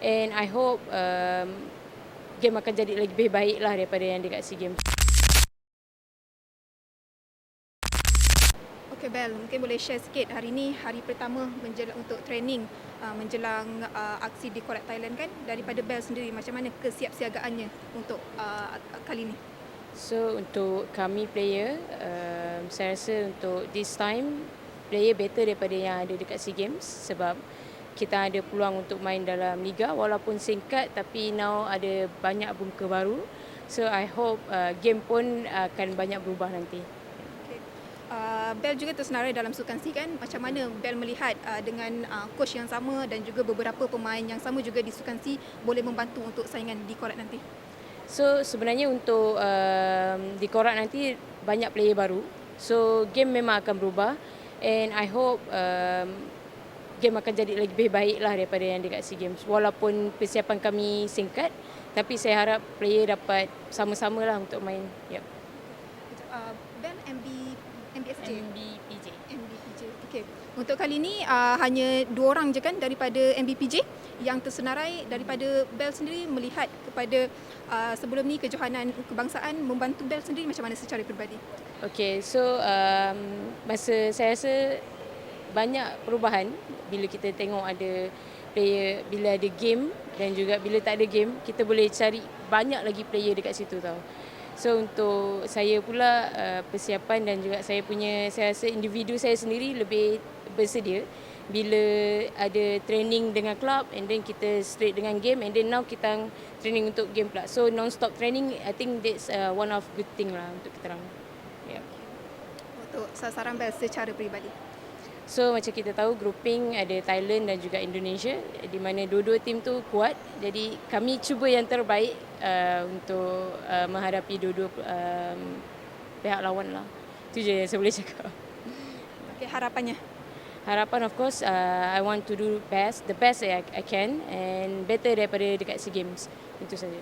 And I hope game akan jadi lebih baik lah daripada yang dekat SEA Games. Okay Bel, mungkin boleh share sikit hari ni hari pertama menjelang untuk training menjelang aksi di Korat Thailand kan, daripada Bel sendiri macam mana kesiapsiagaannya untuk kali ni? So untuk kami player, saya rasa untuk this time player better daripada yang ada dekat SEA Games sebab kita ada peluang untuk main dalam liga walaupun singkat tapi now ada banyak muka baru. So I hope game pun akan banyak berubah nanti. Bel juga tersenarai dalam sukan SEA kan, macam mana Bel melihat dengan coach yang sama dan juga beberapa pemain yang sama juga di sukan SEA boleh membantu untuk saingan di Korat nanti? So sebenarnya untuk di Korat nanti banyak player baru. So game memang akan berubah and I hope game akan jadi lebih baik lah daripada yang dekat SEA Games. Walaupun persiapan kami singkat tapi saya harap player dapat sama-sama lah untuk main. Yep. Bel MBPJ. Okay. Untuk kali ni hanya 2 orang je kan daripada MBPJ yang tersenarai. Daripada Bel sendiri melihat kepada sebelum ni kejohanan kebangsaan membantu Bel sendiri macam mana secara peribadi? Okay, so saya rasa banyak perubahan bila kita tengok ada player, bila ada game dan juga bila tak ada game, kita boleh cari banyak lagi player dekat situ tau. So untuk saya pula persiapan dan juga saya rasa individu saya sendiri lebih bersedia bila ada training dengan club and then kita straight dengan game and then now kita training untuk game pula. So non-stop training, I think that's one of good thing lah untuk kita orang. Yeah. Untuk sasaran Bel secara peribadi? So macam kita tahu grouping ada Thailand dan juga Indonesia di mana dua-dua tim tu kuat. Jadi kami cuba yang terbaik untuk menghadapi dua-dua pihak lawan lah. Itu je yang saya boleh cakap. Okay, harapannya? Harapan of course I want to do the best I can and better daripada dekat SEA Games. Itu saja.